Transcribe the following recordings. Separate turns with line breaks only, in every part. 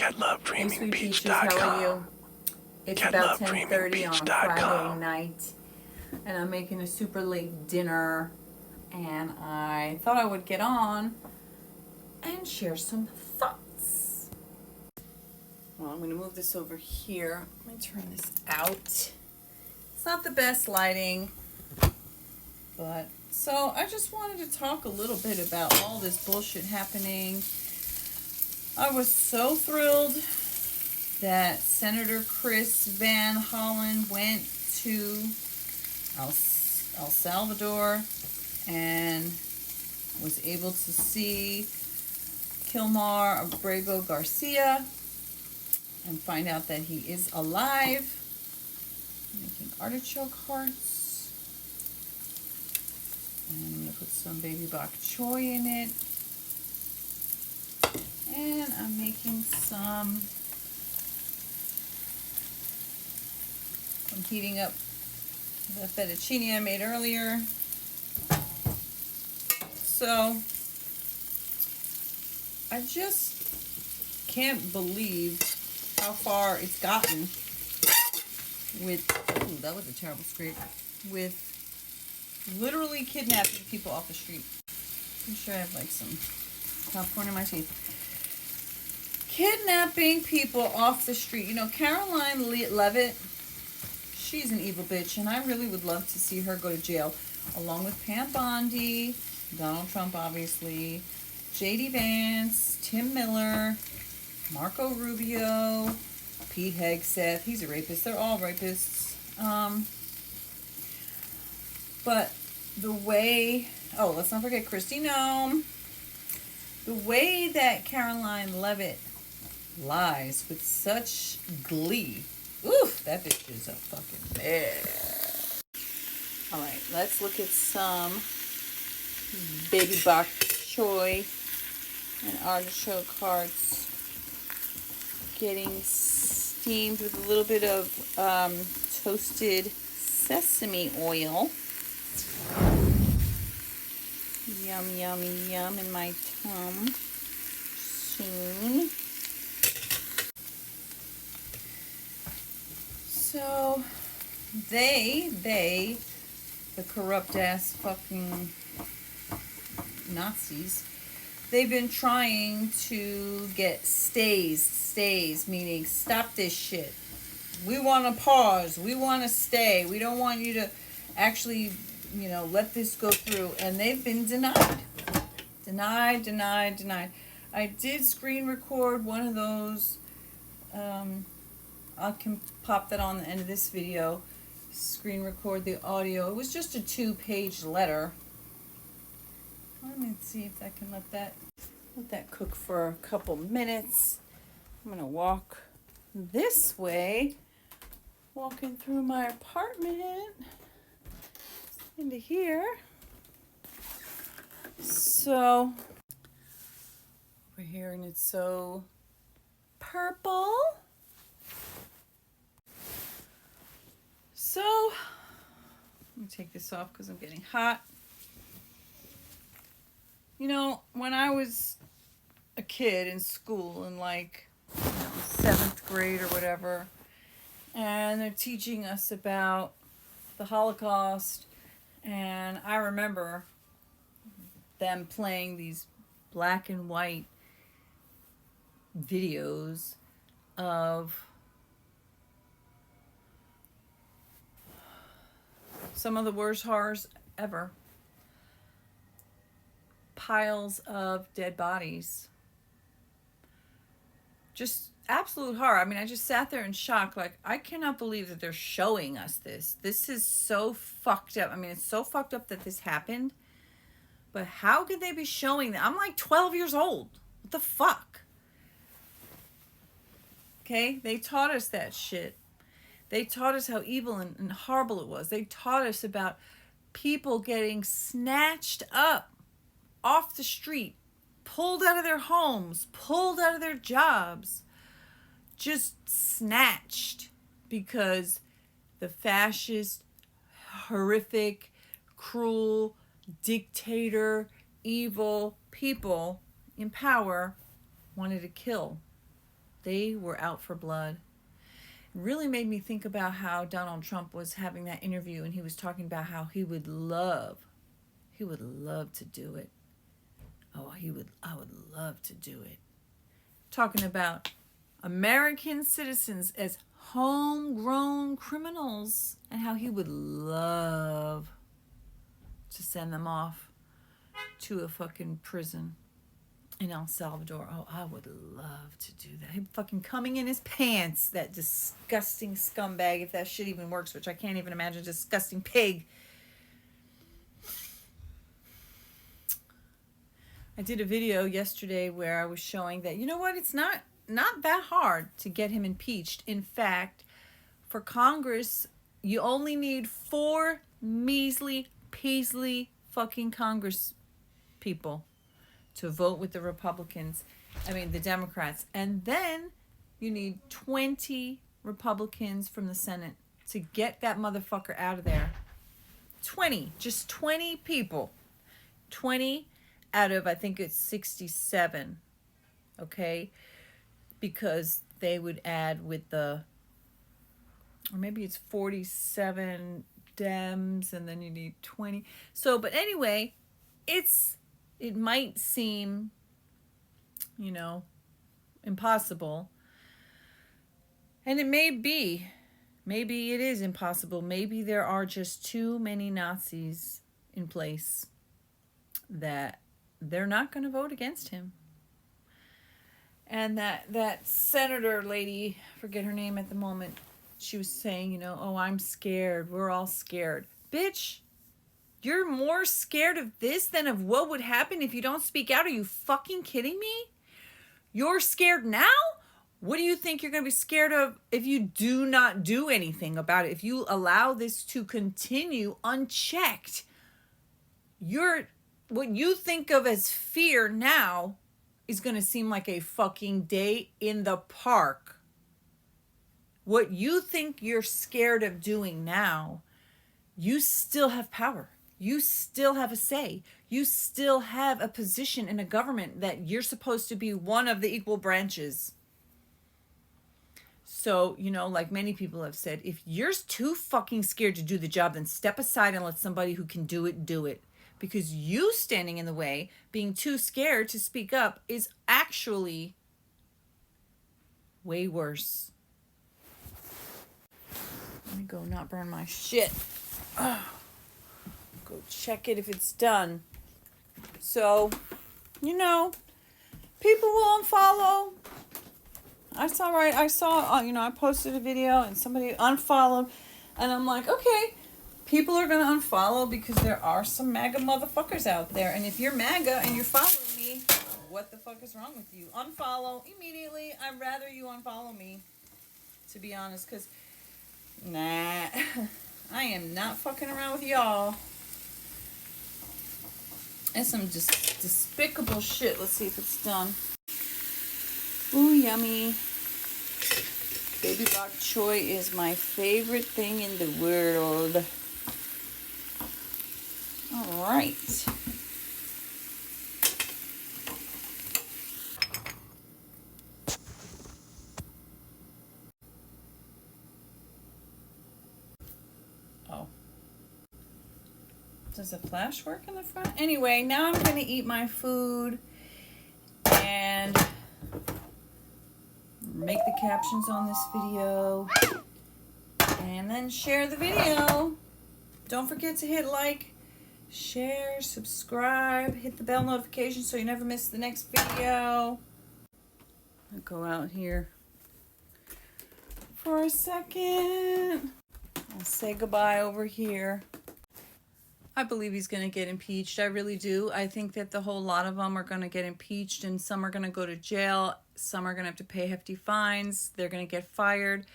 Hey, sweet peaches, how are you? It's about 10:30 on a Friday night, and I'm making a super late dinner, and I thought I would get on and share some thoughts. Well, I'm going to move this over here. Let me turn this out. It's not the best lighting, but so I just wanted to talk a little bit about all this bullshit happening. I was so thrilled that Senator Chris Van Hollen went to El Salvador and was able to see Kilmar Abrego Garcia and find out that he is alive. I'm making artichoke hearts. And I'm going to put some baby bok choy in it. And I'm making some, I'm heating up the fettuccine I made earlier. So I just can't believe how far it's gotten with, ooh, that was a terrible scrape, with literally kidnapping people off the street. I'm sure I have like some popcorn in my teeth. Kidnapping people off the street. You know, Caroline Leavitt, she's an evil bitch, and I really would love to see her go to jail, along with Pam Bondi, Donald Trump, obviously, J.D. Vance, Tim Miller, Marco Rubio, Pete Hegseth. He's a rapist. They're all rapists. But the way, oh, let's not forget Kristi Noem. The way that Caroline Leavitt lies with such glee. Oof, that bitch is a fucking bear. All right, let's look at some baby bok choy and artichoke hearts getting steamed with a little bit of toasted sesame oil. Yum, yummy, yum in my tum soon. So they, the corrupt ass fucking Nazis, they've been trying to get stays, meaning stop this shit. We want to pause. We want to stay. We don't want you to actually, you know, let this go through. And they've been denied. Denied. I did screen record one of those. I can pop that on the end of this video. Screen record the audio. It was just a 2-page letter. Let me see if I can let that cook for a couple minutes. I'm gonna walk this way, walking through my apartment into here. So over here, and it's so purple. So let me take this off because I'm getting hot. You know, when I was a kid in school in like, you know, 7th grade or whatever, and they're teaching us about the Holocaust, and I remember them playing these black and white videos of some of the worst horrors ever. Piles of dead bodies. Just absolute horror. I mean, I just sat there in shock. Like, I cannot believe that they're showing us this. This is so fucked up. I mean, it's so fucked up that this happened. But how could they be showing that? I'm like 12 years old. What the fuck? Okay? They taught us that shit. They taught us how evil and horrible it was. They taught us about people getting snatched up off the street, pulled out of their homes, pulled out of their jobs, just snatched because the fascist, horrific, cruel, dictator, evil people in power wanted to kill. They were out for blood. It really made me think about how Donald Trump was having that interview and he was talking about how he would love to do it. Oh, I would love to do it. Talking about American citizens as homegrown criminals and how he would love to send them off to a fucking prison in El Salvador. Oh, I would love to do that. Him fucking coming in his pants, that disgusting scumbag, if that shit even works, which I can't even imagine, disgusting pig. I did a video yesterday where I was showing that, you know what, it's not that hard to get him impeached. In fact, for Congress, you only need 4 measly, paisley fucking Congress people to vote with the the Democrats. And then you need 20 Republicans from the Senate to get that motherfucker out of there. 20, just 20 people. 20 out of, I think it's 67, okay? Because they would add with or maybe it's 47 Dems, and then you need 20. So, but anyway, it might seem, impossible. And it may be. Maybe it is impossible. Maybe there are just too many Nazis in place that they're not going to vote against him. And that senator lady, forget her name at the moment, she was saying, oh, I'm scared. We're all scared. Bitch, you're more scared of this than of what would happen if you don't speak out. Are you fucking kidding me? You're scared now? What do you think you're going to be scared of if you do not do anything about it? If you allow this to continue unchecked, what you think of as fear now is going to seem like a fucking day in the park. What you think you're scared of doing now, you still have power. You still have a say. You still have a position in a government that you're supposed to be one of the equal branches. So, like many people have said, if you're too fucking scared to do the job, then step aside and let somebody who can do it. Because you standing in the way, being too scared to speak up, is actually way worse. Let me go not burn my shit. Go check it if it's done. So, people will unfollow. I saw, I posted a video and somebody unfollowed. And I'm like, okay, people are going to unfollow because there are some MAGA motherfuckers out there. And if you're MAGA and you're following me, what the fuck is wrong with you? Unfollow immediately. I'd rather you unfollow me, to be honest, because, nah, I am not fucking around with y'all. That's some just despicable shit. Let's see if it's done. Ooh, yummy. Baby bok choy is my favorite thing in the world. All right. Oh. Does the flash work in the front? Anyway, now I'm going to eat my food and make the captions on this video and then share the video. Don't forget to hit like, share, subscribe, hit the bell notification so you never miss the next video. I'll go out here for a second. I'll say goodbye over here. I believe he's going to get impeached. I really do. I think that the whole lot of them are going to get impeached, and some are going to go to jail. Some are going to have to pay hefty fines. They're going to get fired.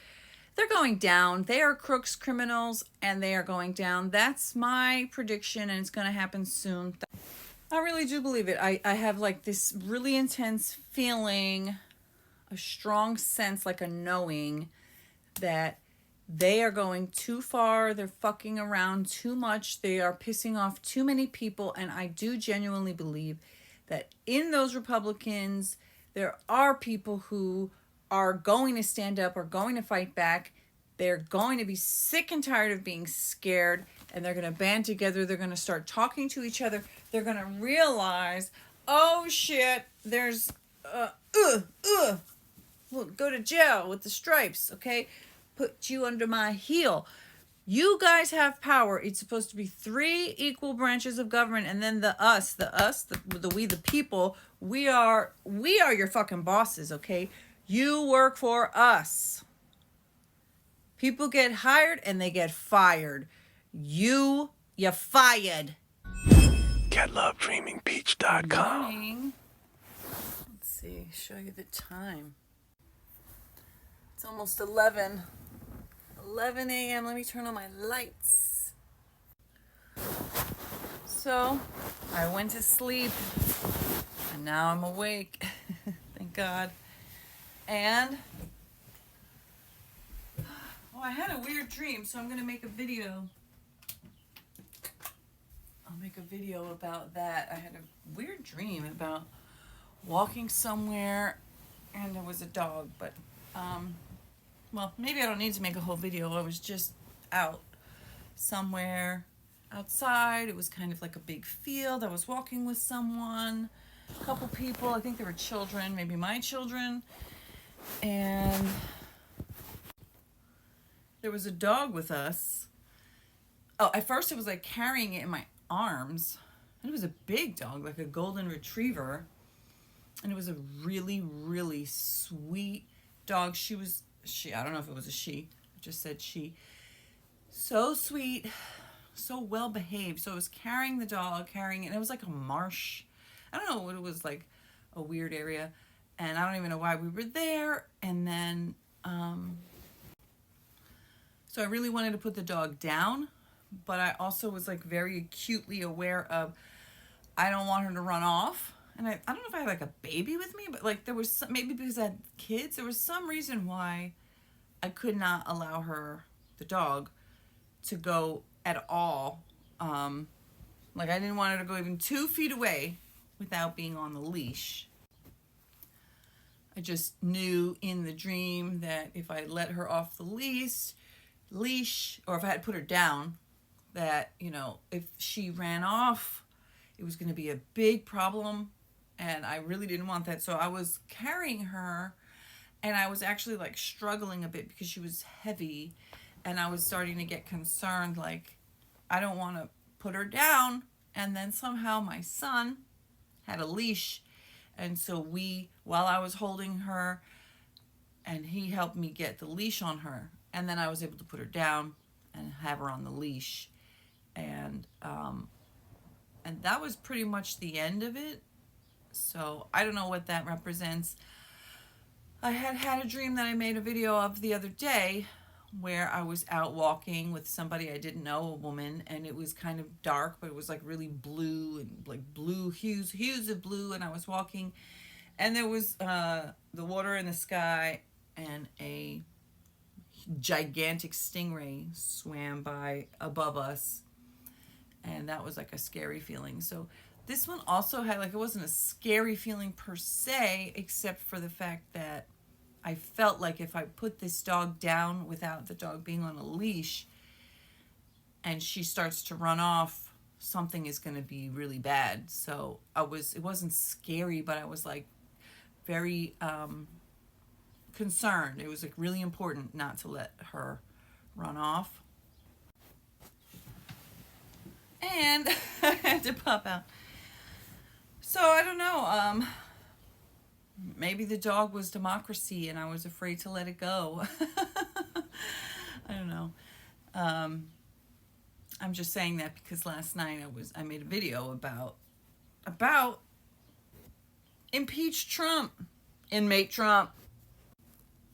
They're going down. They are crooks, criminals, and they are going down. That's my prediction, and it's going to happen soon. I really do believe it. I have like this really intense feeling, a strong sense, like a knowing that they are going too far. They're fucking around too much. They are pissing off too many people. And I do genuinely believe that in those Republicans, there are people who are going to stand up, are going to fight back. They're going to be sick and tired of being scared, and they're going to band together. They're going to start talking to each other. They're going to realize, oh shit, there's, we'll go to jail with the stripes, okay? Put you under my heel. You guys have power. It's supposed to be 3 equal branches of government, and then the we, the people, we are your fucking bosses, okay? You work for us. People get hired and they get fired. You're fired.
GetLoveDreamingPeach.com.
Let's see, show you the time. It's almost 11 a.m. Let me turn on my lights. So, I went to sleep, and now I'm awake. Thank God. And I had a weird dream, so I'm going to make a video. I'll make a video about that. I had a weird dream about walking somewhere, and there was a dog, but well, maybe I don't need to make a whole video. I was just out somewhere outside. It was kind of like a big field. I was walking with someone, a couple people. I think they were children, maybe my children. And there was a dog with us. Oh, at first it was like carrying it in my arms. And it was a big dog, like a golden retriever. And it was a really, really sweet dog. I don't know if it was a she. I just said she. So sweet, so well behaved. So I was carrying the dog, and it was like a marsh. I don't know what it was, like a weird area. And I don't even know why we were there. And then, so I really wanted to put the dog down, but I also was like very acutely aware of, I don't want her to run off. And I don't know if I had like a baby with me, but like there was some, maybe because I had kids, there was some reason why I could not allow her, the dog, to go at all. Like I didn't want her to go even 2 feet away without being on the leash. I just knew in the dream that if I let her off the leash, or if I had put her down, that, you know, if she ran off, it was going to be a big problem. And I really didn't want that. So I was carrying her, and I was actually like struggling a bit because she was heavy, and I was starting to get concerned, like I don't want to put her down. And then somehow my son had a leash, and so while I was holding her, and he helped me get the leash on her, and then I was able to put her down and have her on the leash. And that was pretty much the end of it. So I don't know what that represents. I had a dream that I made a video of the other day where I was out walking with somebody I didn't know, a woman, and it was kind of dark, but it was like really blue, and like blue hues of blue, and I was walking, and there was the water in the sky, and a gigantic stingray swam by above us, and that was like a scary feeling. So this one also had, like, it wasn't a scary feeling per se, except for the fact that I felt like if I put this dog down without the dog being on a leash and she starts to run off, something is going to be really bad. So it wasn't scary, but I was like very concerned. It was like really important not to let her run off. And I had to pop out. So I don't know, maybe the dog was democracy and I was afraid to let it go. I don't know. I'm just saying that because last night I made a video about impeach Trump, inmate Trump.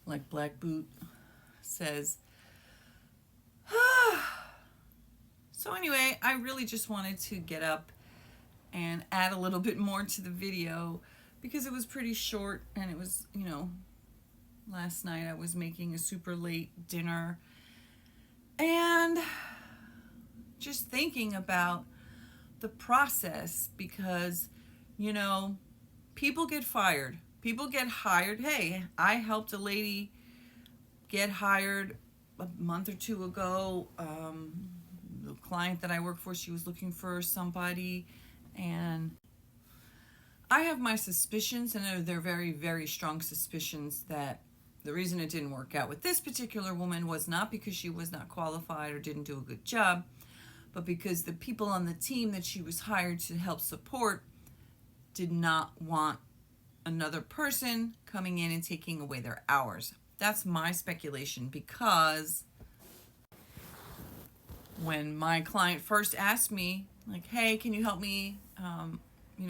Like Black Boot says. So anyway, I really just wanted to get up and add a little bit more to the video because it was pretty short, and it was, you know, last night I was making a super late dinner and just thinking about the process because, you know, people get fired,
People get hired. Hey, I helped a lady get hired a month or two ago. The client that I work for, she was looking for somebody, and I have my suspicions, and they're very, very strong suspicions that the reason it didn't work out with this particular woman was not because she was not qualified or didn't do a good job, but because the people on the team that she was hired to help support did not want another person coming in and taking away their hours. That's my speculation, because when my client first asked me, like, hey, can you help me,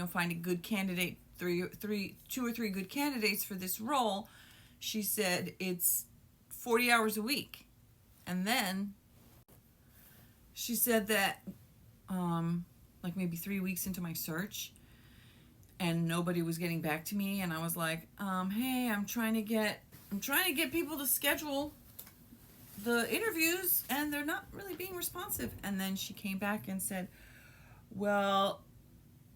find a good candidate, two or three good candidates for this role, she said it's 40 hours a week. And then she said that, like maybe 3 weeks into my search, and nobody was getting back to me, and I was like, hey, I'm trying to get people to schedule the interviews, and they're not really being responsive. And then she came back and said, well,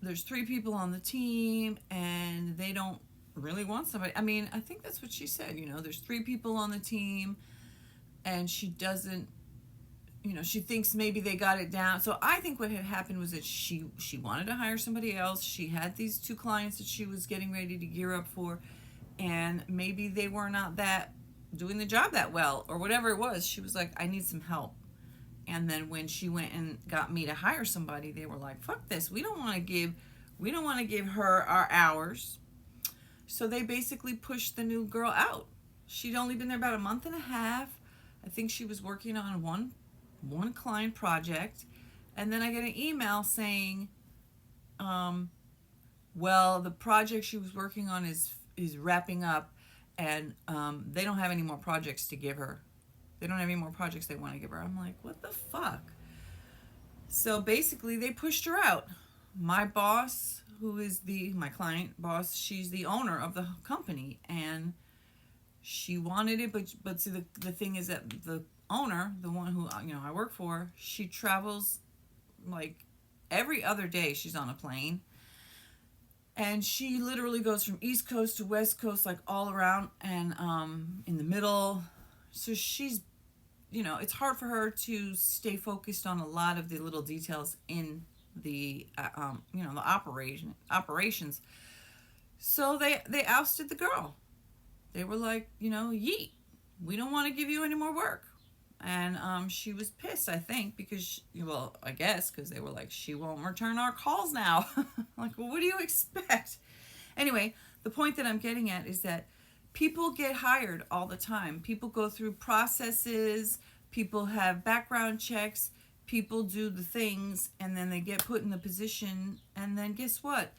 there's 3 people on the team, and they don't really want somebody. I mean, I think that's what she said. There's 3 people on the team, and she doesn't, she thinks maybe they got it down. So I think what had happened was that she wanted to hire somebody else. She had these 2 clients that she was getting ready to gear up for, and maybe they were not doing the job that well, or whatever it was. She was like, I need some help. And then when she went and got me to hire somebody, they were like, fuck this. We don't want to give her our hours. So they basically pushed the new girl out. She'd only been there about a month and a half. I think she was working on one client project. And then I get an email saying, well, the project she was working on is wrapping up, and they don't have any more projects to give her. They don't have any more projects they want to give her. I'm like, what the fuck? So basically, they pushed her out. My boss, who is my client boss, she's the owner of the company, and she wanted it, but see, the thing is that the owner, the one who I work for, she travels like every other day. She's on a plane, and she literally goes from East Coast to West Coast, like all around, and in the middle. So she's, it's hard for her to stay focused on a lot of the little details in the the operations. So they ousted the girl. They were like, yeet, we don't want to give you any more work. And she was pissed, I think, because I guess because they were like, she won't return our calls now. Like, well, what do you expect? Anyway, the point that I'm getting at is that people get hired all the time. People go through processes, people have background checks, people do the things, and then they get put in the position, and then guess what?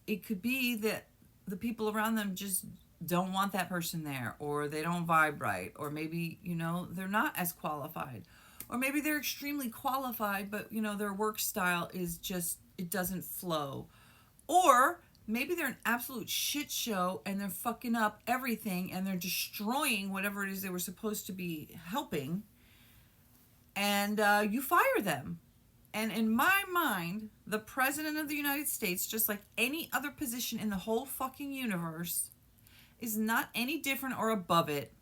It could be that the people around them just don't want that person there, or they don't vibe right, or maybe, they're not as qualified, or maybe they're extremely qualified, but, their work style is just, it doesn't flow, or maybe they're an absolute shit show and they're fucking up everything and they're destroying whatever it is they were supposed to be helping, and you fire them. And in my mind, the President of the United States, just like any other position in the whole fucking universe, is not any different or above it.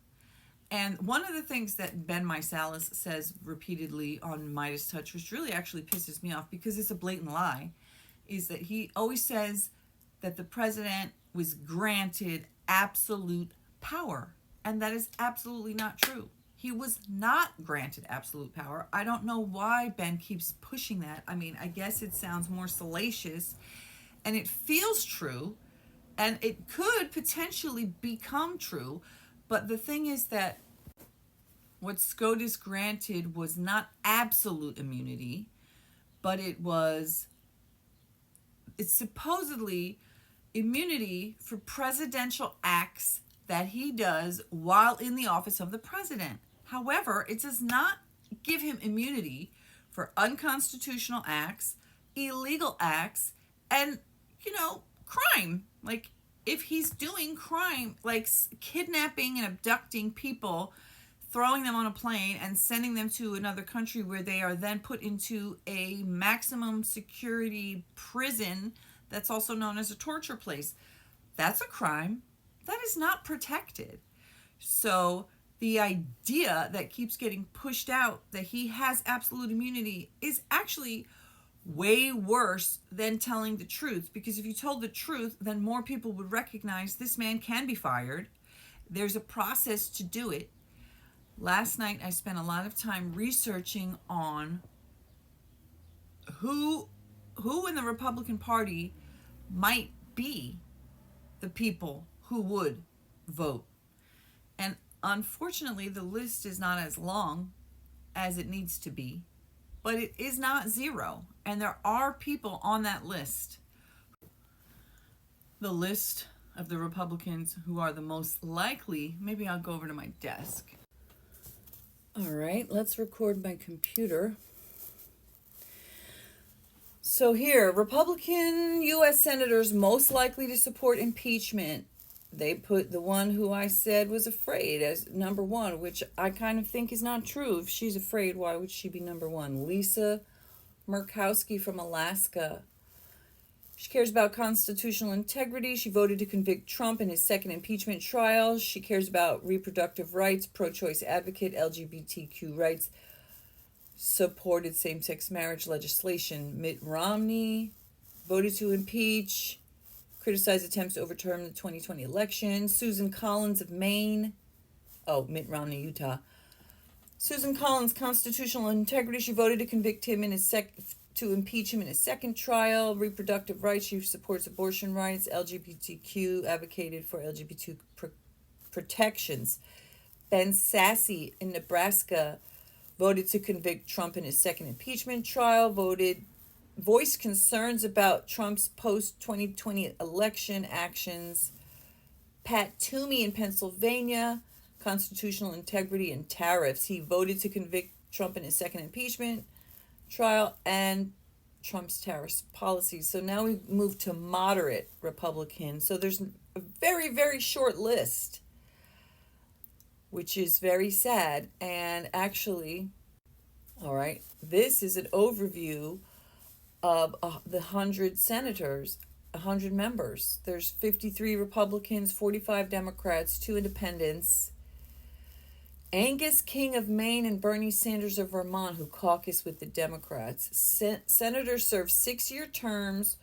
And one of the things that Ben Meisalis says repeatedly on Midas Touch, which really actually pisses me off because it's a blatant lie, is that he always says that the president was granted absolute power. And that is absolutely not true. He was not granted absolute power. I don't know why Ben keeps pushing that. I mean, I guess it sounds more salacious, and it feels true, and it could potentially become true. But the thing is that what SCOTUS granted was not absolute immunity, but it's supposedly immunity for presidential acts that he does while in the office of the president. However, it does not give him immunity for unconstitutional acts, illegal acts, and, crime. Like, if he's doing crime, like kidnapping and abducting people, throwing them on a plane and sending them to another country where they are then put into a maximum security prison that's also known as a torture place, that's a crime. that is not protected. So the idea that keeps getting pushed out that he has absolute immunity is actually way worse than telling the truth, because if you told the truth, then more people would recognize this man can be fired. There's a process to do it. Last night I spent a lot of time researching on who in the Republican Party might be the people who would vote. And unfortunately, the list is not as long as it needs to be, but it is not zero. And there are people on that list. The list of the Republicans who are the most likely, maybe I'll go over to my desk. All right, let's record my computer. So here, Republican U.S. senators most likely to support impeachment. They put the one who I said was afraid as number one, which I kind of think is not true. If she's afraid, why would she be number one? Lisa Murkowski from Alaska. She cares about constitutional integrity. She voted to convict Trump in his second impeachment trial. She cares about reproductive rights, pro-choice advocate, LGBTQ rights, supported same-sex marriage legislation. Mitt Romney voted to impeach, criticized attempts to overturn the 2020 election. Susan Collins of Maine. Oh, Mitt Romney, Utah. Susan Collins, constitutional integrity. She voted to convict him in his to impeach him in his second trial. Reproductive rights. She supports abortion rights. LGBTQ, advocated for LGBT protections. Ben Sasse in Nebraska voted to convict Trump in his second impeachment trial. Voiced concerns about Trump's post-2020 election actions. Pat Toomey in Pennsylvania, constitutional integrity and tariffs. He voted to convict Trump in his second impeachment trial and Trump's tariff policies. So now we move to moderate Republicans. So there's a very, very short list, which is very sad. And actually, all right, this is an overview of the 100 senators, 100 members. There's 53 Republicans, 45 Democrats, 2 independents. Angus King of Maine and Bernie Sanders of Vermont, who caucus with the Democrats. Senators serve 6-year terms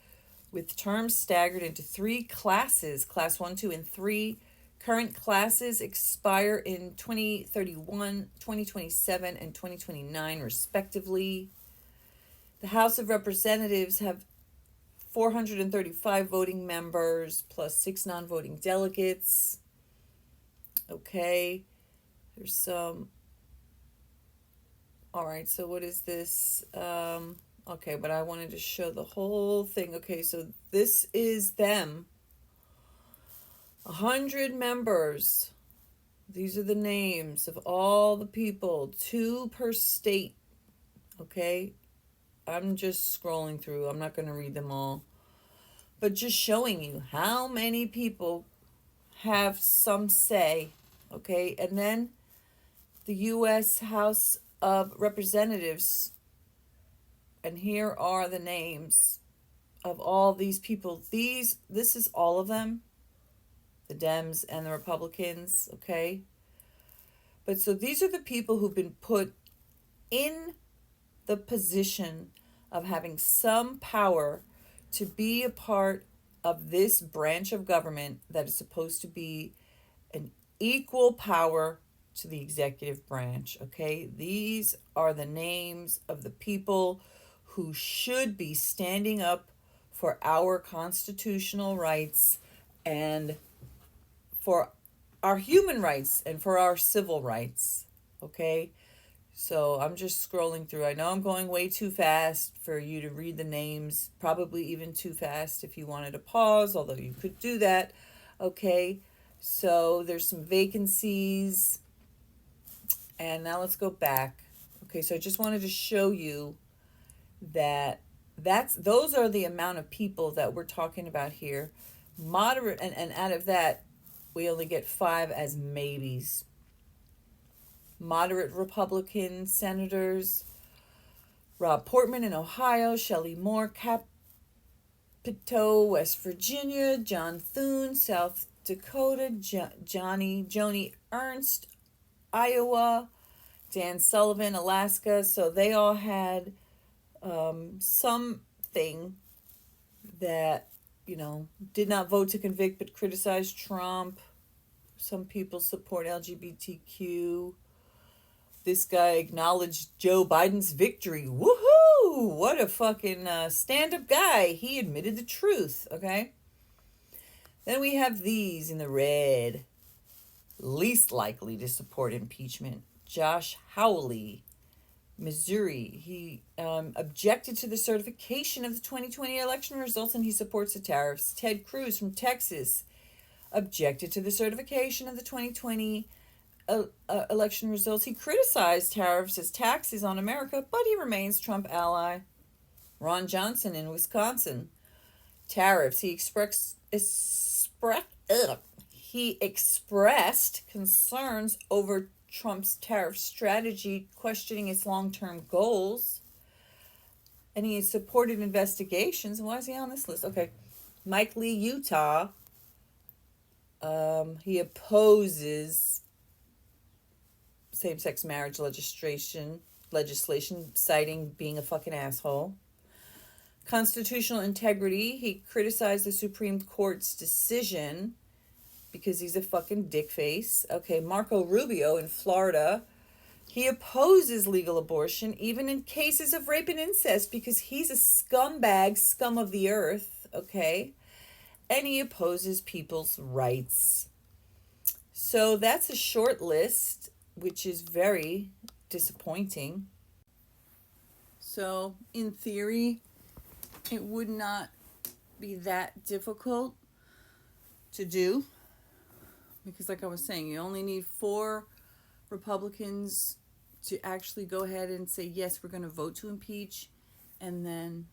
with terms staggered into 3 classes, class 1, 2, and 3. Current classes expire in 2031, 2027, and 2029, respectively. The House of Representatives have 435 voting members plus 6 non-voting delegates. Okay, there's some. All right, so what is this? Okay, but I wanted to show the whole thing. Okay, so this is them. 100 members. These are the names of all the people, 2 per state. Okay, I'm just scrolling through. I'm not going to read them all, but just showing you how many people have some say. Okay, and then the U.S. House of Representatives, and here are the names of all these people. This is all of them, the Dems and the Republicans, okay? But so these are the people who've been put in the position of having some power to be a part of this branch of government that is supposed to be an equal power to the executive branch, okay? These are the names of the people who should be standing up for our constitutional rights and for our human rights and for our civil rights, okay? So I'm just scrolling through. I know I'm going way too fast for you to read the names, probably even too fast if you wanted to pause, although you could do that, okay? So there's some vacancies. And now let's go back. Okay, so I just wanted to show you that those are the amount of people that we're talking about here. Moderate, and out of that, we only get 5 as maybes. Moderate Republican senators: Rob Portman in Ohio, Shelley Moore, Capito, West Virginia, John Thune, South Dakota, Joni Ernst, Iowa, Dan Sullivan, Alaska. So they all had something that, did not vote to convict but criticized Trump. Some people support LGBTQ. This guy acknowledged Joe Biden's victory. Woohoo! What a fucking stand-up guy. He admitted the truth, okay? Then we have these in the red. Least likely to support impeachment. Josh Hawley, Missouri. He objected to the certification of the 2020 election results and he supports the tariffs. Ted Cruz from Texas objected to the certification of the 2020 election results. He criticized tariffs as taxes on America, but he remains Trump ally. Ron Johnson in Wisconsin. Tariffs. He expressed concerns over Trump's tariff strategy, questioning its long-term goals. And he supported investigations. Why is he on this list? Okay. Mike Lee, Utah. He opposes same-sex marriage legislation, citing being a fucking asshole. Constitutional integrity. He criticized the Supreme Court's decision because he's a fucking dickface. Okay, Marco Rubio in Florida. He opposes legal abortion, even in cases of rape and incest, because he's a scumbag, scum of the earth, okay? And he opposes people's rights. So that's a short list, which is very disappointing. So, in theory, it would not be that difficult to do. Because like I was saying, you only need 4 Republicans to actually go ahead and say, yes, we're going to vote to impeach. And then,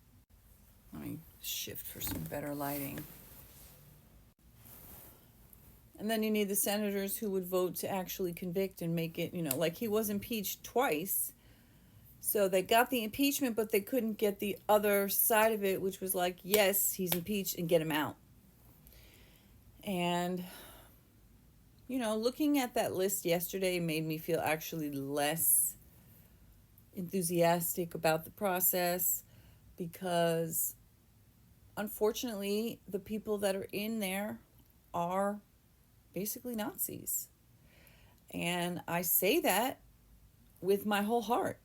let me shift for some better lighting. And then you need the senators who would vote to actually convict and make it, like he was impeached twice. So they got the impeachment, but they couldn't get the other side of it, which was like, yes, he's impeached and get him out. And, looking at that list yesterday made me feel actually less enthusiastic about the process because, unfortunately, the people that are in there are basically Nazis. And I say that with my whole heart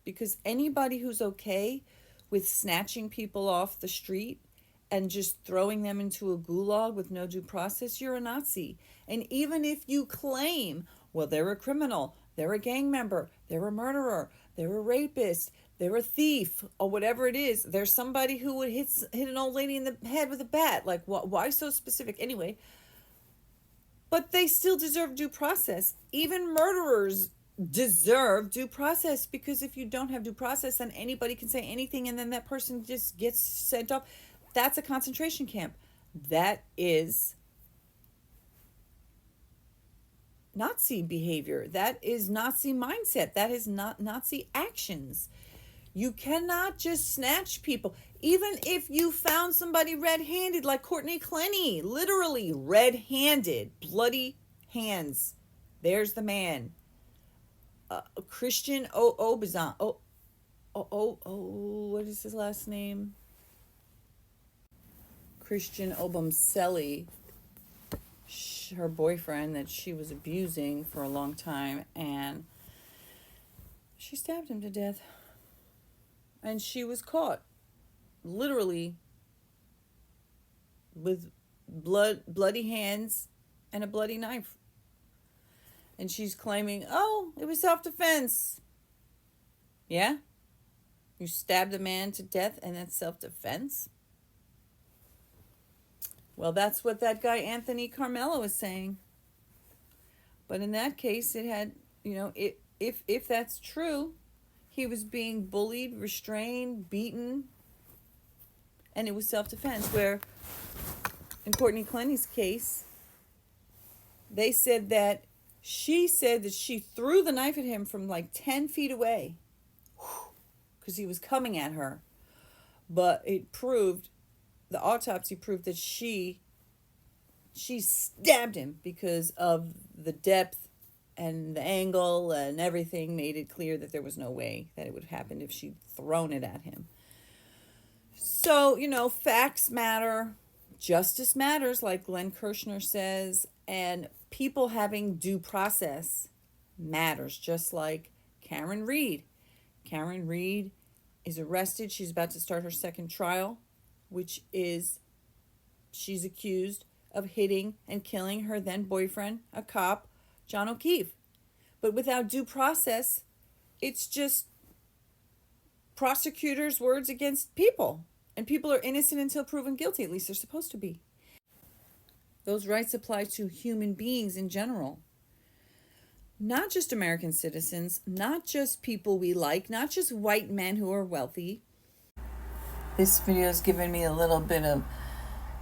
because anybody who's okay with snatching people off the street and just throwing them into a gulag with no due process, you're a Nazi. And even if you claim, well, they're a criminal, they're a gang member, they're a murderer, they're a rapist, they're a thief, or whatever it is, there's somebody who would hit an old lady in the head with a bat. Like, why so specific? Anyway, but they still deserve due process. Even murderers deserve due process because if you don't have due process, then anybody can say anything and then that person just gets sent off. That's a concentration camp. That is Nazi behavior. That is Nazi mindset. That is not Nazi actions. You cannot just snatch people. Even if you found somebody red-handed like Courtney Clenny, literally red-handed, bloody hands. There's the man. Christian Obazan. What is his last name? Christian Obamseli, her boyfriend that she was abusing for a long time, and she stabbed him to death. And she was caught, literally, with bloody hands and a bloody knife. And she's claiming, oh, it was self-defense. Yeah? You stabbed a man to death and that's self-defense? Well, that's what that guy Anthony Carmelo was saying. But in that case, it had, if that's true, he was being bullied, restrained, beaten, and it was self-defense. Where in Courtney Clenny's case, they said that she threw the knife at him from like 10 feet away because he was coming at her. But the autopsy proved that she She stabbed him because of the depth and the angle and everything made it clear that there was no way that it would have happened if she'd thrown it at him. So, facts matter. Justice matters, like Glenn Kirshner says. And people having due process matters, just like Karen Reed. Karen Reed is arrested. She's about to start her second trial, which is she's accused of hitting and killing her then boyfriend, a cop, John O'Keefe. But without due process, it's just prosecutors' words against people. And people are innocent until proven guilty. At least they're supposed to be. Those rights apply to human beings in general. Not just American citizens, not just people we like, not just white men who are wealthy. This video has given me a little bit of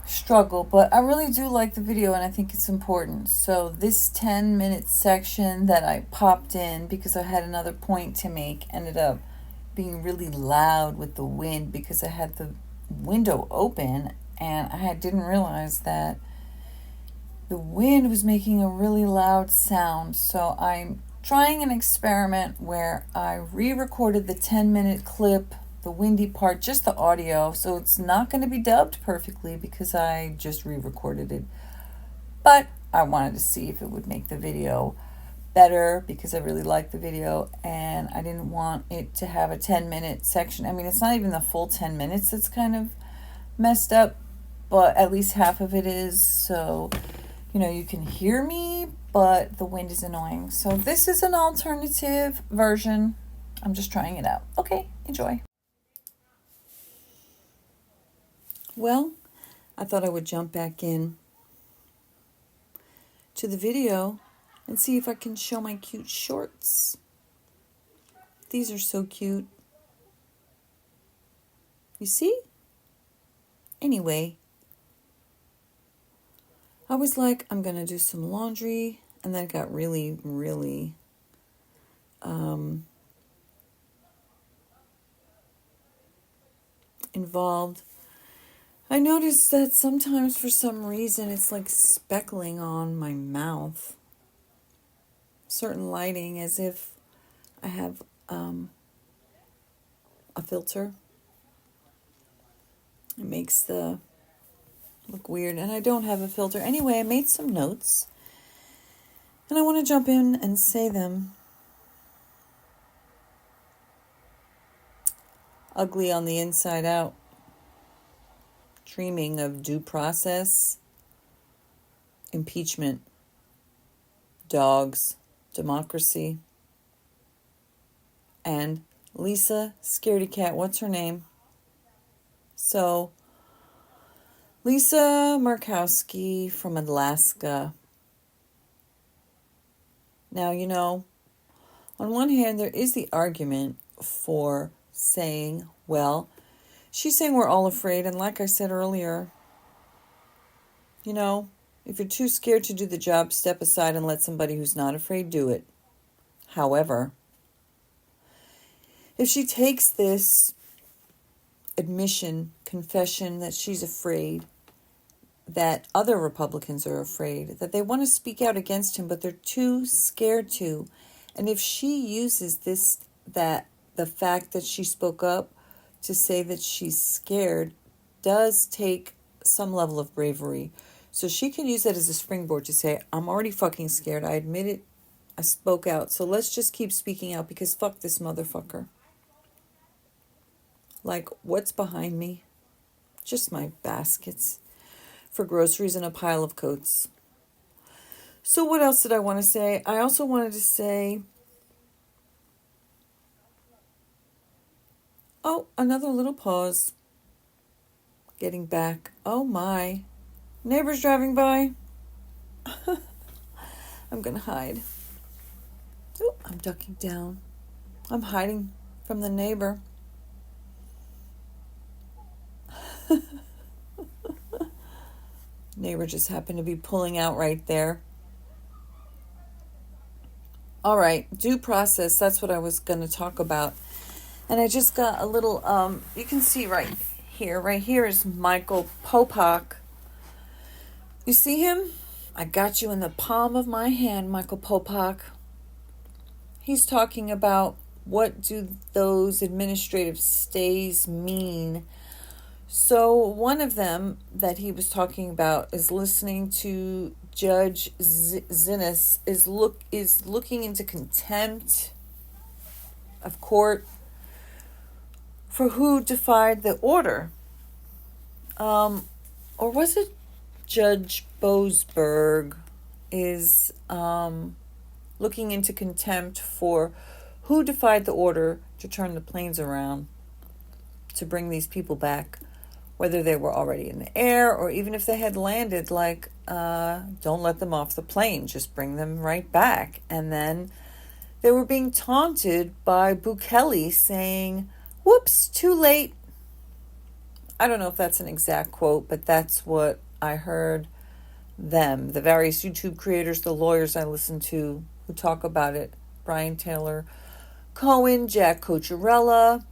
struggle, but I really do like the video and I think it's important. So this 10-minute section that I popped in because I had another point to make ended up being really loud with the wind because I had the window open and I didn't realize that the wind was making a really loud sound. So I'm trying an experiment where I re-recorded the 10-minute clip, the windy part, just the audio. So it's not going to be dubbed perfectly because I just re-recorded it. But I wanted to see if it would make the video better because I really like the video and I didn't want it to have a 10-minute section. I mean, it's not even the full 10 minutes that's kind of messed up, but at least half of it is. So, you can hear me, but the wind is annoying. So this is an alternative version. I'm just trying it out. Okay, enjoy. Well, I thought I would jump back in to the video and see if I can show my cute shorts. These are so cute. You see? Anyway, I was like, I'm going to do some laundry, and then got really, really involved. I noticed that sometimes for some reason it's like speckling on my mouth. Certain lighting, as if I have a filter. It makes the look weird, and I don't have a filter. Anyway, I made some notes, and I want to jump in and say them. Ugly on the inside out. Dreaming of due process, impeachment, dogs, democracy, and Lisa Scaredy Cat. What's her name? So, Lisa Murkowski from Alaska. Now, on one hand, there is the argument for saying, well, she's saying we're all afraid. And like I said earlier, if you're too scared to do the job, step aside and let somebody who's not afraid do it. However, if she takes this admission, confession that she's afraid, that other Republicans are afraid, that they want to speak out against him, but they're too scared to. And if she uses the fact that she spoke up to say that she's scared does take some level of bravery. So she can use that as a springboard to say, I'm already fucking scared. I admit it. I spoke out. So let's just keep speaking out because fuck this motherfucker. Like, what's behind me? Just my baskets for groceries and a pile of coats. So what else did I want to say? I also wanted to say, another little pause. Getting back. Oh my. Neighbors driving by. I'm going to hide. Oh, I'm ducking down. I'm hiding from the neighbor. Neighbor just happened to be pulling out right there. All right, due process. That's what I was going to talk about. And I just got a little, you can see right here is Michael Popak, You see him? I got you in the palm of my hand, Michael Popak. He's talking about what do those administrative stays mean. So one of them that he was talking about is listening to Judge Zinnes is looking into contempt of court for who defied the order. Or was it Judge Boasberg is looking into contempt for who defied the order to turn the planes around to bring these people back, whether they were already in the air or even if they had landed, like, don't let them off the plane, just bring them right back. And then they were being taunted by Bukele saying, whoops, too late. I don't know if that's an exact quote, but that's what I heard them, the various YouTube creators, the lawyers I listen to who talk about it, Brian Taylor Cohen, Jack Cocciarella,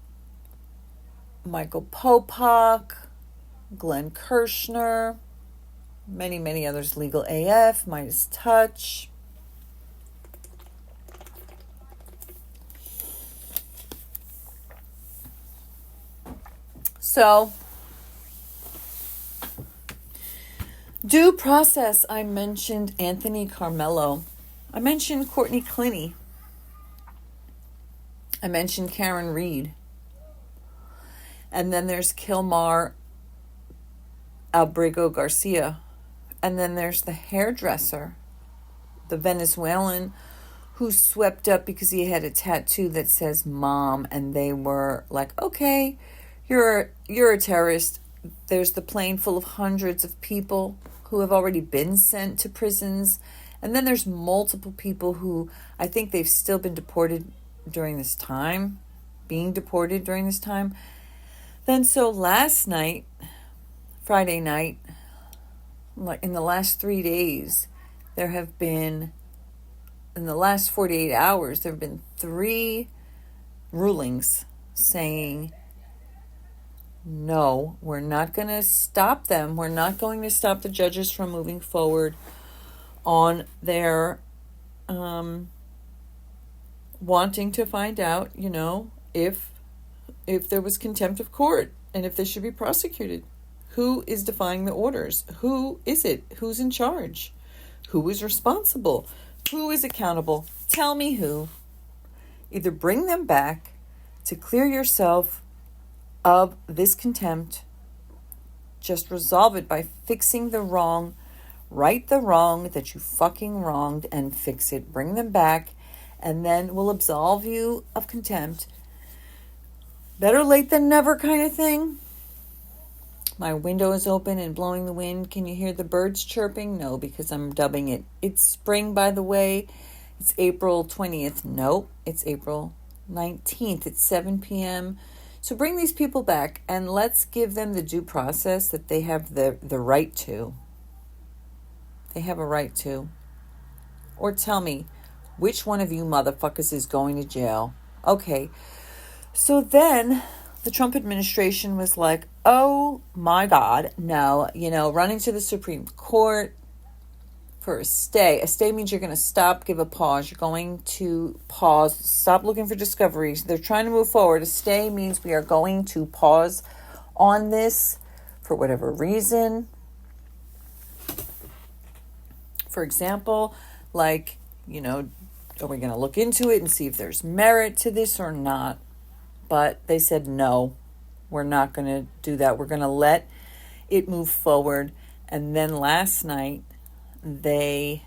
Michael Popak, Glenn Kirshner, many, many others, Legal AF, Midas Touch. So, due process, I mentioned Anthony Carmelo. I mentioned Courtney Clinty. I mentioned Karen Reed. And then there's Kilmar Albrigo Garcia. And then there's the hairdresser, the Venezuelan, who swept up because he had a tattoo that says mom. And they were like, okay, you're a terrorist. There's the plane full of hundreds of people who have already been sent to prisons. And then there's multiple people who I think they've still been deported during this time, being deported during this time. Then so last night, Friday night, like in the last 3 days, there have been, in the last 48 hours, there have been 3 rulings saying, no, we're not going to stop them. We're not going to stop the judges from moving forward on their wanting to find out, if there was contempt of court and if they should be prosecuted. Who is defying the orders? Who is it? Who's in charge? Who is responsible? Who is accountable? Tell me who. Either bring them back to clear yourself of this contempt. Just resolve it by fixing the wrong. Right the wrong that you fucking wronged and fix it. Bring them back and then we'll absolve you of contempt. Better late than never kind of thing. My window is open and blowing the wind. Can you hear the birds chirping? No, because I'm dubbing it. It's spring, by the way. It's April 20th. Nope, it's April 19th. It's 7 p.m. So bring these people back and let's give them the due process that they have the right to. They have a right to. Or tell me, which one of you motherfuckers is going to jail? Okay. So then the Trump administration was like, oh my God, no, running to the Supreme Court for a stay. A stay means you're going to stop, give a pause. You're going to pause, stop looking for discoveries. They're trying to move forward. A stay means we are going to pause on this for whatever reason. For example, like, are we going to look into it and see if there's merit to this or not? But they said, no, we're not going to do that. We're going to let it move forward. And then last night, they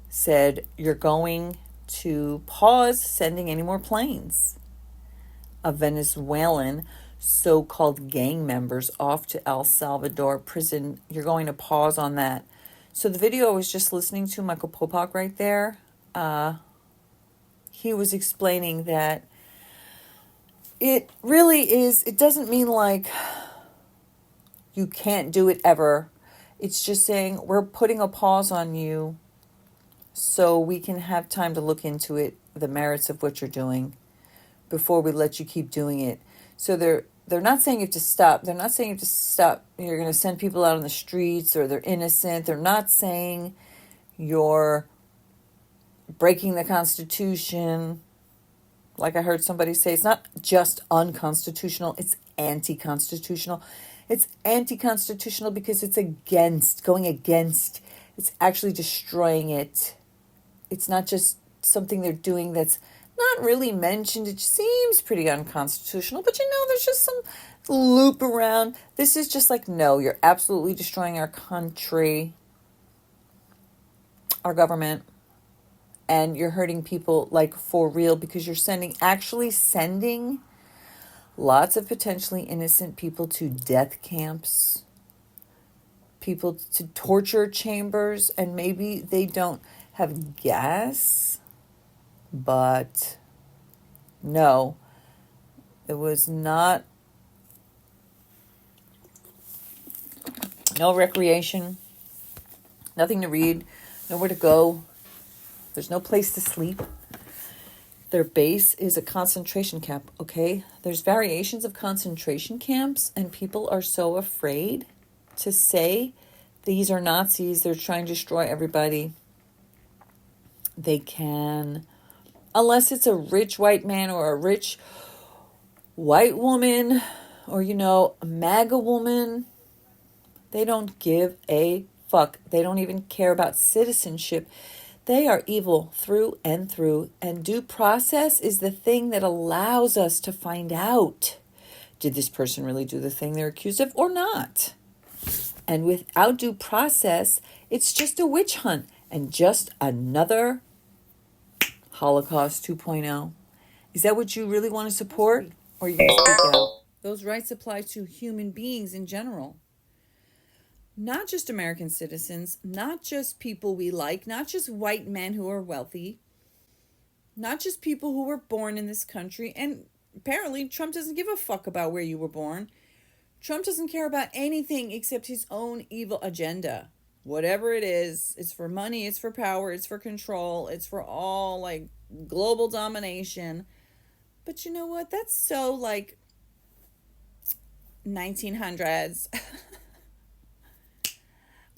said, you're going to pause sending any more planes of Venezuelan so-called gang members off to El Salvador prison. You're going to pause on that. So the video I was just listening to, Michael Popak right there, he was explaining that it really is, it doesn't mean like you can't do it ever. It's just saying we're putting a pause on you so we can have time to look into it, the merits of what you're doing, before we let you keep doing it. So
they're not saying you have to stop. They're not saying you have to stop. You're going to send people out on the streets or they're innocent. They're not saying you're breaking the Constitution. Like I heard somebody say, it's not just unconstitutional, it's anti-constitutional. It's anti-constitutional because it's going against, it's actually destroying it. It's not just something they're doing that's not really mentioned. It seems pretty unconstitutional, but there's just some loop around. This is just like, no, you're absolutely destroying our country, our government, and you're hurting people like for real because you're actually sending lots of potentially innocent people to death camps, people to torture chambers, and maybe they don't have gas, but no, it was not, no recreation, nothing to read, nowhere to go, there's no place to sleep. Their base is a concentration camp, okay? There's variations of concentration camps, and people are so afraid to say these are Nazis, they're trying to destroy everybody. They can, unless it's a rich white man or a rich white woman or, a MAGA woman, they don't give a fuck. They don't even care about citizenship. They are evil through and through, and due process is the thing that allows us to find out, did this person really do the thing they're accused of or not? And without due process, it's just a witch hunt and just another Holocaust 2.0. Is that what you really want to support? Or are you going to speak out? Those rights apply to human beings in general. Not just American citizens, not just people we like, not just white men who are wealthy, not just people who were born in this country. And apparently Trump doesn't give a fuck about where you were born. Trump doesn't care about anything except his own evil agenda. Whatever it is, it's for money, it's for power, it's for control, it's for all like global domination. But you know what? That's so like 1900s.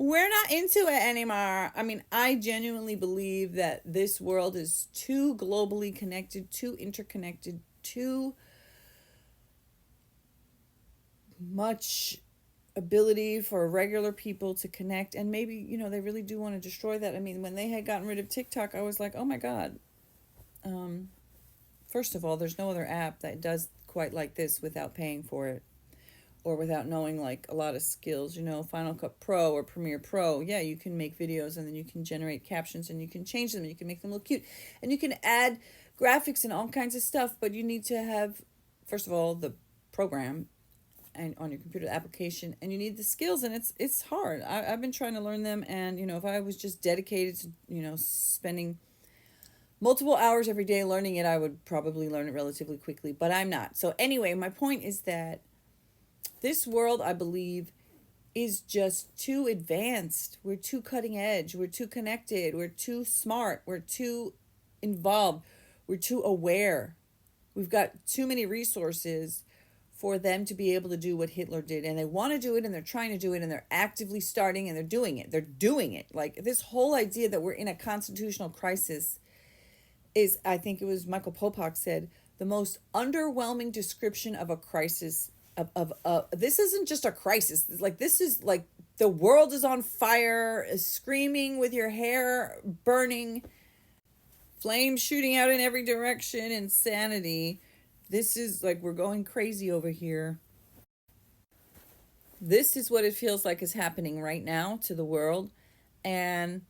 We're not into it anymore. I mean, I genuinely believe that this world is too globally connected, too interconnected, too much ability for regular people to connect. And maybe, they really do want to destroy that. I mean, when they had gotten rid of TikTok, I was like, oh my God. First of all, there's no other app that does quite like this without paying for it. Or without knowing like a lot of skills, Final Cut Pro or Premiere Pro. Yeah, you can make videos and then you can generate captions and you can change them and you can make them look cute. And you can add graphics and all kinds of stuff, but you need to have, first of all, the program and on your computer application, and you need the skills, and it's hard. I've been trying to learn them, and if I was just dedicated to spending multiple hours every day learning it, I would probably learn it relatively quickly, but I'm not. So anyway, my point is that this world, I believe, is just too advanced. We're too cutting edge. We're too connected. We're too smart. We're too involved. We're too aware. We've got too many resources for them to be able to do what Hitler did. And they want to do it, and they're trying to do it, and they're actively starting, and they're doing it. They're doing it. Like this whole idea that we're in a constitutional crisis is, I think it was Michael Popak said, the most underwhelming description of a crisis of this isn't just a crisis. Like this is like the world is on fire, screaming with your hair burning, flames shooting out in every direction, insanity. This is like we're going crazy over here. This is what it feels like is happening right now to the world. And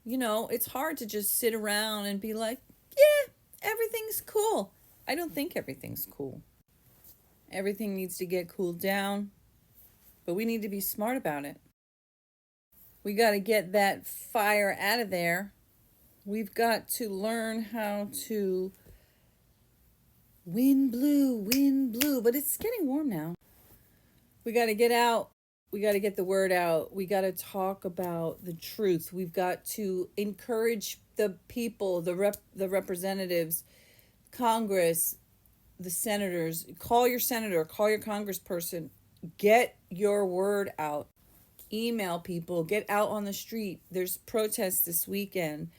it's hard to just sit around and be like, yeah, everything's cool. I don't think everything's cool. Everything needs to get cooled down, but we need to be smart about it. We got to get that fire out of there. We've got to learn how to win blue, but it's getting warm now. We got to get out. We got to get the word out. We got to talk about the truth. We've got to encourage the people, the representatives, Congress, the senators, call your senator, call your congressperson, get your word out. Email people, get out on the street. There's protests this weekend.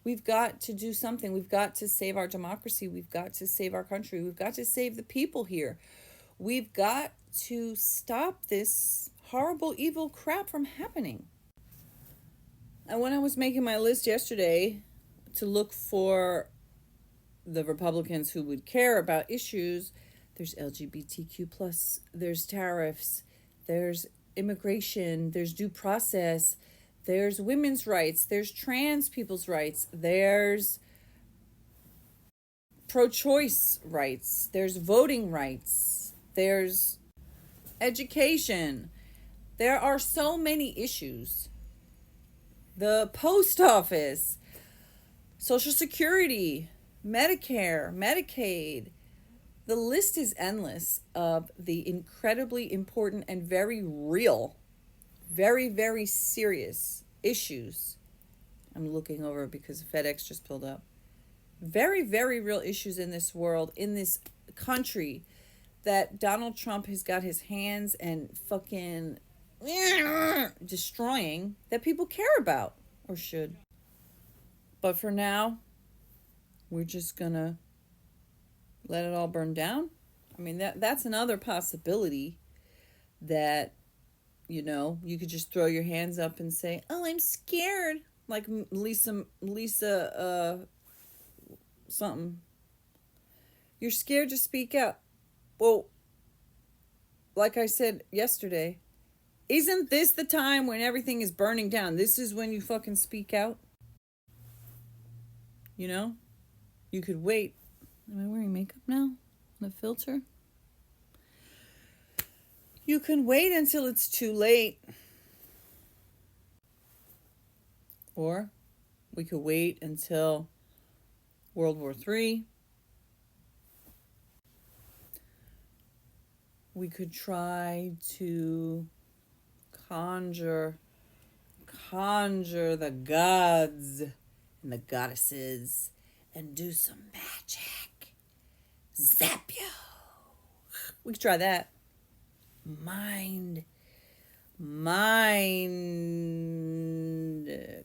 We've got to do something. We've got to save our democracy. We've got to save our country. We've got to save the people here. We've got to stop this horrible, evil crap from happening. And when I was making my list yesterday to look for the Republicans who would care about issues, there's LGBTQ plus, there's tariffs, there's immigration, there's due process, there's women's rights, there's trans people's rights, there's pro-choice rights, there's voting rights, there's education. There are so many issues. The post office, Social Security, Medicare, Medicaid. The list is endless of the incredibly important and very real, very, very serious issues. I'm looking over because FedEx just pulled up. Very, very real issues in this world, in this country, that Donald Trump has got his hands and fucking destroying, that people care about or should. But for now, we're just gonna let it all burn down. I mean, that's another possibility, that, you know, you could just throw your hands up and say, oh, I'm scared. Like Lisa something. You're scared to speak out. Well, like I said yesterday, isn't this the time when everything is burning down? This is when you fucking speak out. You know? You could wait. Am I wearing makeup now? The filter? You can wait until it's too late. Or we could wait until World War III. We could try to conjure the gods and the goddesses and do some magic. Zap you. We could try that. Mind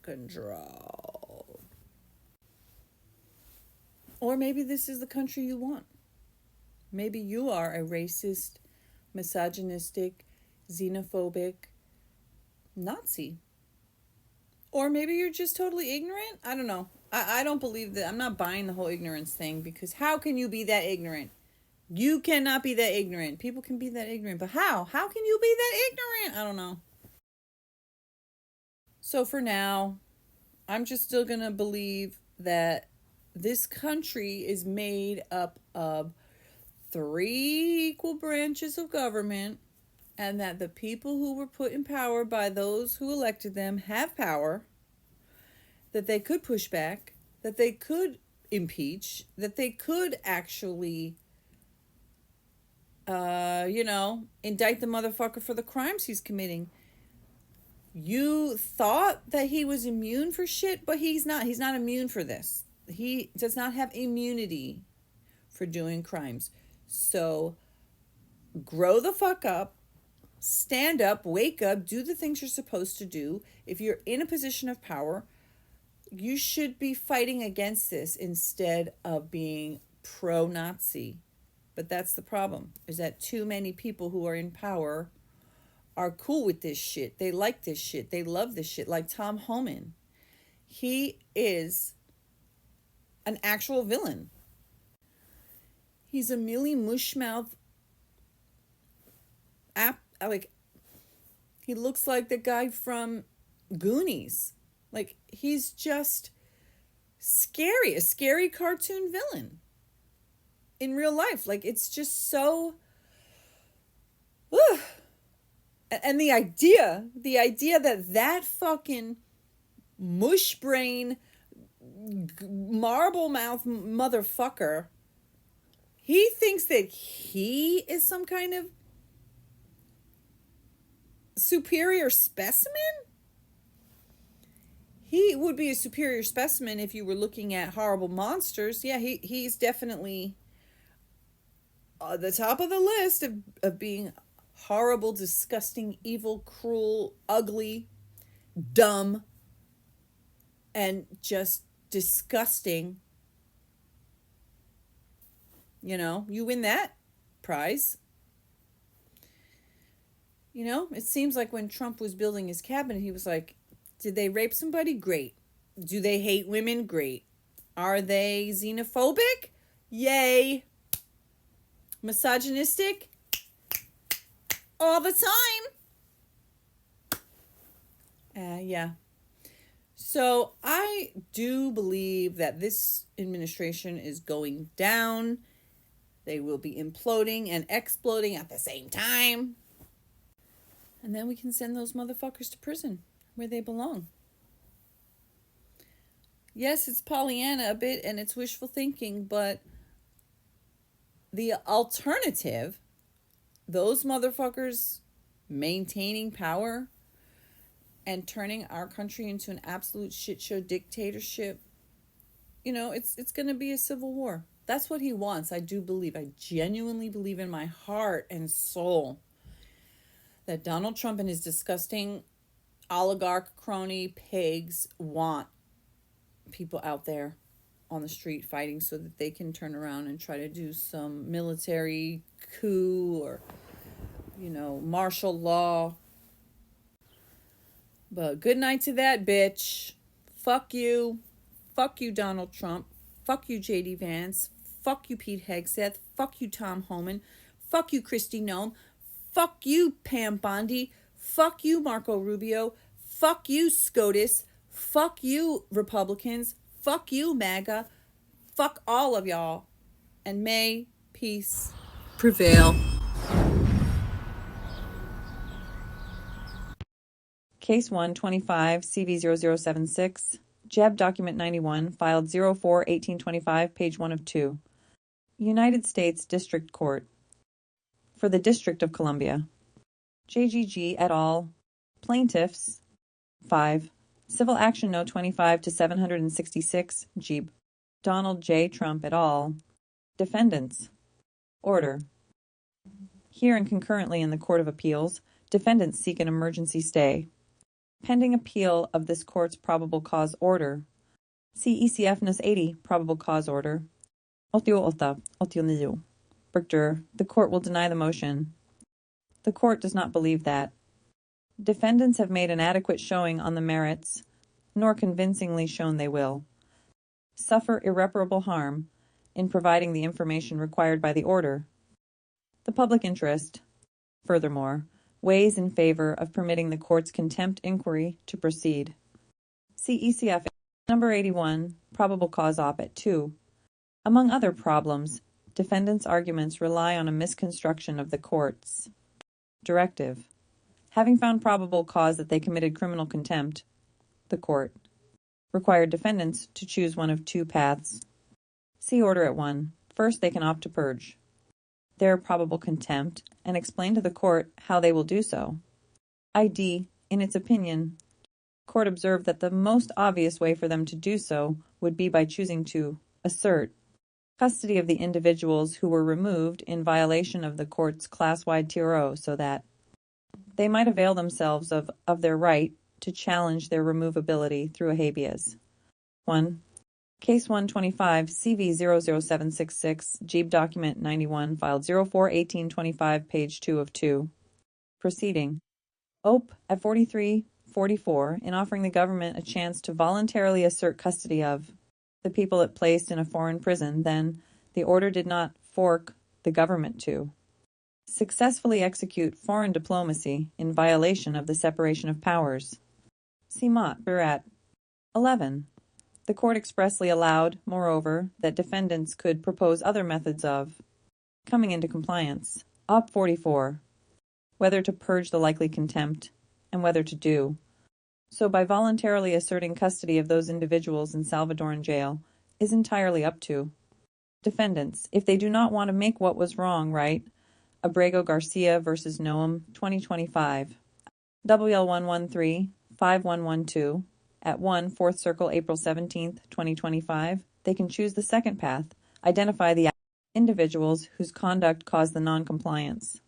control. Or maybe this is the country you want. Maybe you are a racist, misogynistic, xenophobic Nazi. Or maybe you're just totally ignorant. I don't know. I don't believe that. I'm not buying the whole ignorance thing, because how can you be that ignorant? You cannot be that ignorant. People can be that ignorant, but how? How can you be that ignorant? I don't know. So for now, I'm just still going to believe that this country is made up of 3 equal branches of government, and that the people who were put in power by those who elected them have power, that they could push back, that they could impeach, that they could actually, indict the motherfucker for the crimes he's committing. You thought that he was immune for shit, but he's not. He's not immune for this. He does not have immunity for doing crimes. So grow the fuck up, stand up, wake up, do the things you're supposed to do. If you're in a position of power, you should be fighting against this instead of being pro-Nazi. But that's the problem, is that too many people who are in power are cool with this shit. They like this shit. They love this shit. Like Tom Homan. He is an actual villain. He's a mealy mushmouth he looks like the guy from Goonies. Like, he's just scary. A scary cartoon villain in real life. Like, it's just so... And the idea that fucking mush brain, marble mouth motherfucker, he thinks that he is some kind of superior specimen? he would be a superior specimen if you were looking at horrible monsters. Yeah, he's definitely the top of the list of being horrible, disgusting, evil, cruel, ugly, dumb, and just disgusting. You know, you win that prize. You know, it seems like when Trump was building his cabinet, he was like, did they rape somebody? Great. Do they hate women? Great. Are they xenophobic? Yay. Misogynistic? All the time. Yeah. So I do believe that this administration is going down. They will be imploding and exploding at the same time. And then we can send those motherfuckers to prison where they belong. Yes, it's Pollyanna a bit and it's wishful thinking, but the alternative, those motherfuckers maintaining power and turning our country into an absolute shit show dictatorship, you know, it's going to be a civil war. That's what he wants. I do believe. I genuinely believe in my heart and soul that Donald Trump and his disgusting oligarch crony pigs want people out there on the street fighting so that they can turn around and try to do some military coup or, you know, martial law. But good night to that bitch. Fuck you. Fuck you, Donald Trump. Fuck you, J.D. Vance. Fuck you, Pete Hegseth. Fuck you, Tom Homan. Fuck you, Kristi Noem. Fuck you, Pam Bondi. Fuck you, Marco Rubio. Fuck you, SCOTUS. Fuck you, Republicans. Fuck you, MAGA. Fuck all of y'all. And may peace prevail.
Case 125 CV0076, JEB Document 91, filed 04-1825, page 1 of 2. United States District Court. For the District of Columbia. JGG et al. Plaintiffs. 5. Civil Action No. 25 to 766, Jeep. Donald J. Trump et al. Defendants. Order. Here and concurrently in the Court of Appeals, defendants seek an emergency stay. Pending appeal of this court's probable cause order. See ECF Nos 80, probable cause order. 88, 89. Brichter, the court will deny the motion. The court does not believe that. Defendants have made an adequate showing on the merits, nor convincingly shown they will. Suffer irreparable harm in providing the information required by the order. The public interest, furthermore, weighs in favor of permitting the court's contempt inquiry to proceed. See ECF number 81, probable cause op at 2. Among other problems, defendants' arguments rely on a misconstruction of the court's directive. Having found probable cause that they committed criminal contempt, the court required defendants to choose one of two paths. See order at 1. First, they can opt to purge their probable contempt and explain to the court how they will do so. ID, in its opinion, court observed that the most obvious way for them to do so would be by choosing to assert custody of the individuals who were removed in violation of the court's class-wide TRO so that they might avail themselves of their right to challenge their removability through a habeas. 1. Case 125, CV00766, Jeep Document 91, filed 04-1825, page 2 of 2. Proceeding. OP at 4344, in offering the government a chance to voluntarily assert custody of the people it placed in a foreign prison, then the order did not fork the government to successfully execute foreign diplomacy in violation of the separation of powers. See Mott, Barat. 11. The court expressly allowed, moreover, that defendants could propose other methods of coming into compliance. Op. 44. Whether to purge the likely contempt, and whether to do so by voluntarily asserting custody of those individuals in Salvadoran jail is entirely up to defendants. If they do not want to make what was wrong right, Abrego Garcia versus Noam, 2025. WL113-5112, at 1 4th Circle, April 17th, 2025, they can choose the second path, identify the individuals whose conduct caused the non-compliance.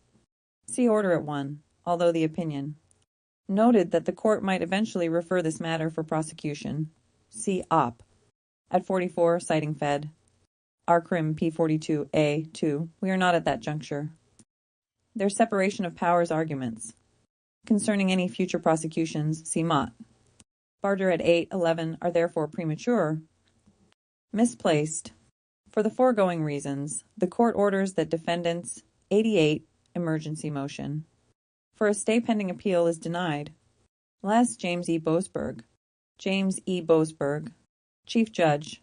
See order at 1, although the opinion. Noted that the court might eventually refer this matter for prosecution. See op. At 44, citing Fed. RCrim P42A2, we are not at that juncture. Their separation of powers arguments. Concerning any future prosecutions, see Mott. Barger at 8, 11 are therefore premature. Misplaced. For the foregoing reasons, the court orders that defendants 88 emergency motion for a stay pending appeal is denied. Last, James E. Boasberg. James E. Boasberg, Chief Judge.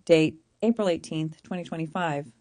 Date, April 18th, 2025.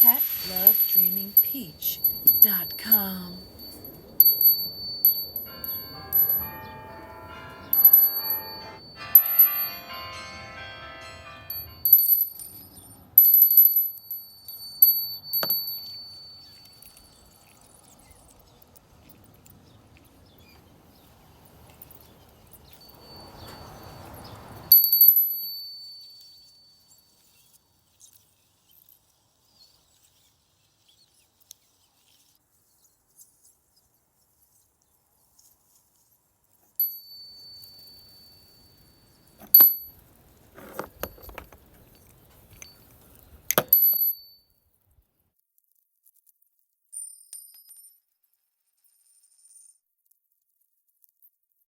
CatLoveDreamingPeach.com